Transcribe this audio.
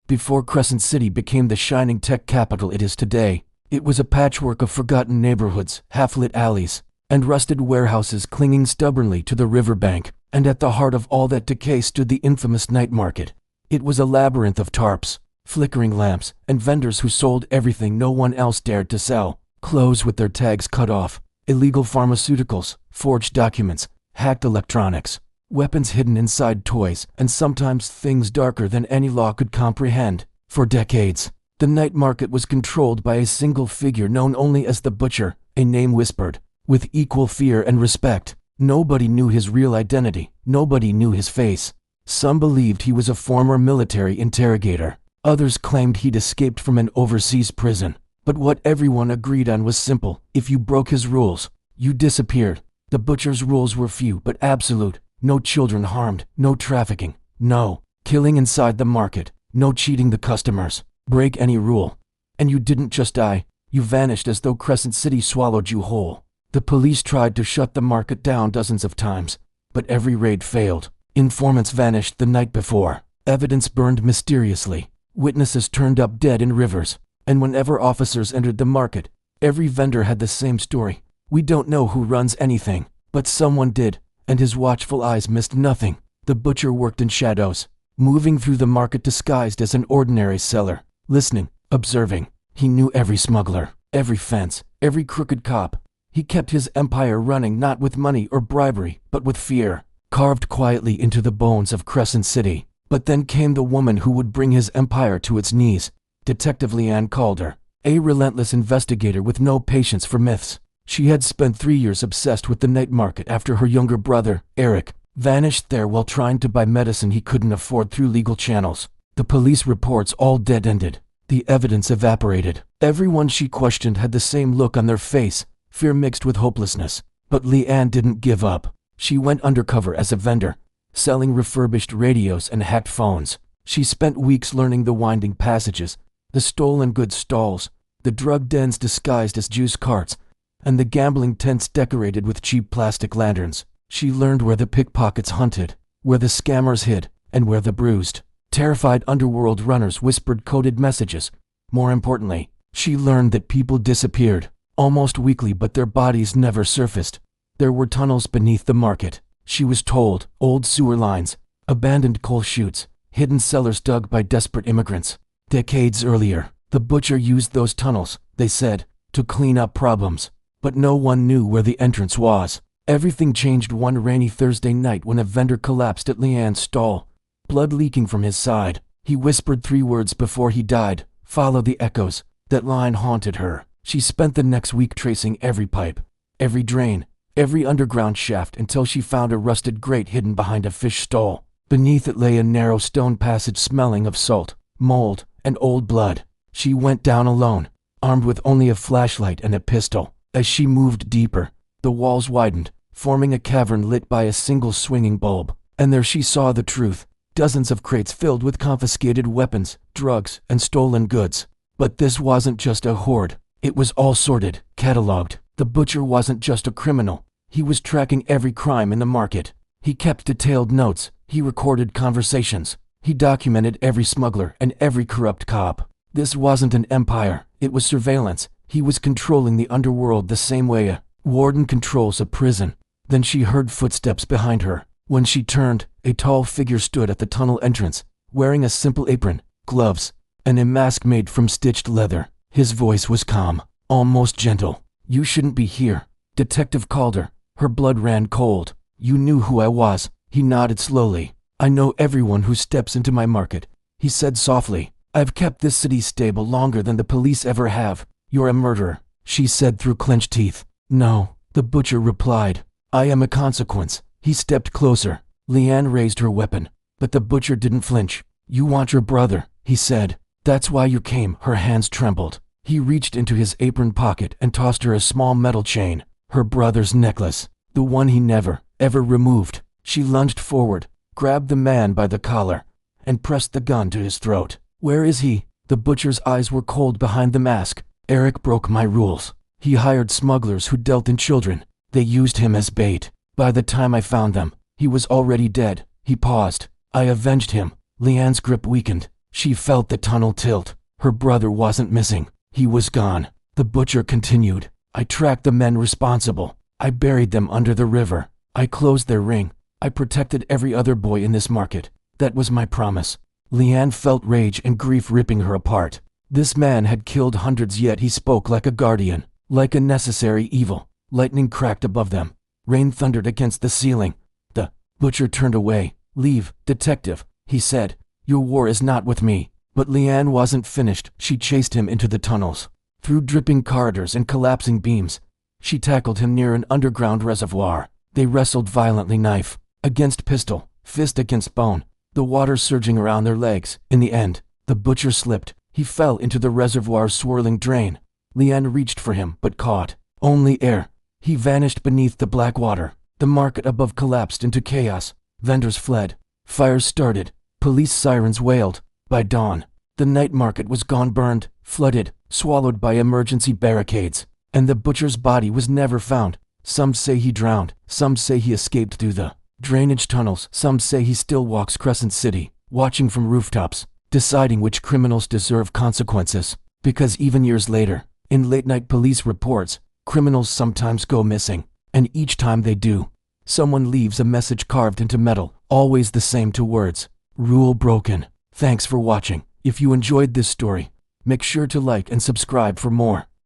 Before Crescent City became the shining tech capital it is today, it was a patchwork of forgotten neighborhoods, half-lit alleys, and rusted warehouses clinging stubbornly to the riverbank. And at the heart of all that decay stood the infamous night market. It was a labyrinth of tarps, flickering lamps, and vendors who sold everything no one else dared to sell. Clothes with their tags cut off, illegal pharmaceuticals, forged documents, hacked electronics, weapons hidden inside toys, and sometimes things darker than any law could comprehend. For decades, the night market was controlled by a single figure known only as the Butcher, a name whispered, with equal fear and respect. Nobody knew his real identity. Nobody knew his face. Some believed he was a former military interrogator. Others claimed he'd escaped from an overseas prison. But what everyone agreed on was simple. If you broke his rules, you disappeared. The Butcher's rules were few but absolute. No children harmed. No trafficking. No killing inside the market. No cheating the customers. Break any rule, and you didn't just die. You vanished as though Crescent City swallowed you whole. The police tried to shut the market down dozens of times, but every raid failed. Informants vanished the night before. Evidence burned mysteriously. Witnesses turned up dead in rivers. And whenever officers entered the market, every vendor had the same story. We don't know who runs anything, but someone did, and his watchful eyes missed nothing. The Butcher worked in shadows, moving through the market disguised as an ordinary seller, listening, observing. He knew every smuggler, every fence, every crooked cop. He kept his empire running not with money or bribery, but with fear, carved quietly into the bones of Crescent City. But then came the woman who would bring his empire to its knees, Detective Liane Calder, a relentless investigator with no patience for myths. She had spent 3 years obsessed with the night market after her younger brother, Eric, vanished there while trying to buy medicine he couldn't afford through legal channels. The police reports all dead-ended. The evidence evaporated. Everyone she questioned had the same look on their face, fear mixed with hopelessness. But Liane didn't give up. She went undercover as a vendor, selling refurbished radios and hacked phones. She spent weeks learning the winding passages, the stolen goods stalls, the drug dens disguised as juice carts, and the gambling tents decorated with cheap plastic lanterns. She learned where the pickpockets hunted, where the scammers hid, and where the bruised, terrified underworld runners whispered coded messages. More importantly, she learned that people disappeared, almost weekly, but their bodies never surfaced. There were tunnels beneath the market, she was told, old sewer lines, abandoned coal chutes, hidden cellars dug by desperate immigrants. Decades earlier, the Butcher used those tunnels, they said, to clean up problems. But no one knew where the entrance was. Everything changed one rainy Thursday night when a vendor collapsed at Liane's stall, blood leaking from his side. He whispered 3 words before he died, "Follow the echoes." That line haunted her. She spent the next week tracing every pipe, every drain, every underground shaft until she found a rusted grate hidden behind a fish stall. Beneath it lay a narrow stone passage smelling of salt, mold, and old blood. She went down alone, armed with only a flashlight and a pistol. As she moved deeper, the walls widened, forming a cavern lit by a single swinging bulb. And there she saw the truth. Dozens of crates filled with confiscated weapons, drugs, and stolen goods. But this wasn't just a hoard. It was all sorted, cataloged. The Butcher wasn't just a criminal. He was tracking every crime in the market. He kept detailed notes. He recorded conversations. He documented every smuggler and every corrupt cop. This wasn't an empire. It was surveillance. He was controlling the underworld the same way a warden controls a prison. Then she heard footsteps behind her. When she turned, a tall figure stood at the tunnel entrance, wearing a simple apron, gloves, and a mask made from stitched leather. His voice was calm, almost gentle. "You shouldn't be here, Detective Calder." Her blood ran cold. "You knew who I was." He nodded slowly. "I know everyone who steps into my market," he said softly. "I've kept this city stable longer than the police ever have." "You're a murderer," she said through clenched teeth. "No," the Butcher replied. "I am a consequence." He stepped closer. Liane raised her weapon, but the Butcher didn't flinch. "You want your brother," he said. "That's why you came." Her hands trembled. He reached into his apron pocket and tossed her a small metal chain. Her brother's necklace, the one he never, ever removed. She lunged forward, grabbed the man by the collar, and pressed the gun to his throat. "Where is he?" The Butcher's eyes were cold behind the mask. "Eric broke my rules. He hired smugglers who dealt in children. They used him as bait. By the time I found them, he was already dead." He paused. "I avenged him." Liane's grip weakened. She felt the tunnel tilt. Her brother wasn't missing. He was gone. The butcher continued. I tracked the men responsible. I buried them under the river. I closed their ring. I protected every other boy in this market. That was my promise. Liane felt rage and grief ripping her apart. This man had killed hundreds, yet he spoke like a guardian, like a necessary evil. Lightning cracked above them. Rain thundered against the ceiling. The butcher turned away. Leave, detective, he said. Your war is not with me. But Liane wasn't finished. She chased him into the tunnels, through dripping corridors and collapsing beams. She tackled him near an underground reservoir. They wrestled violently, knife against pistol, fist against bone, the water surging around their legs. In the end, the butcher slipped. He fell into the reservoir's swirling drain. Liane reached for him, but caught only air. He vanished beneath the black water. The market above collapsed into chaos. Vendors fled. Fires started. Police sirens wailed. By dawn, the night market was gone, burned, flooded, swallowed by emergency barricades. And the butcher's body was never found. Some say he drowned. Some say he escaped through the drainage tunnels. Some say he still walks Crescent City, watching from rooftops, deciding which criminals deserve consequences. Because even years later, in late-night police reports, criminals sometimes go missing. And each time they do, someone leaves a message carved into metal, always the same 2 words. Rule broken. Thanks for watching. If you enjoyed this story, make sure to like and subscribe for more.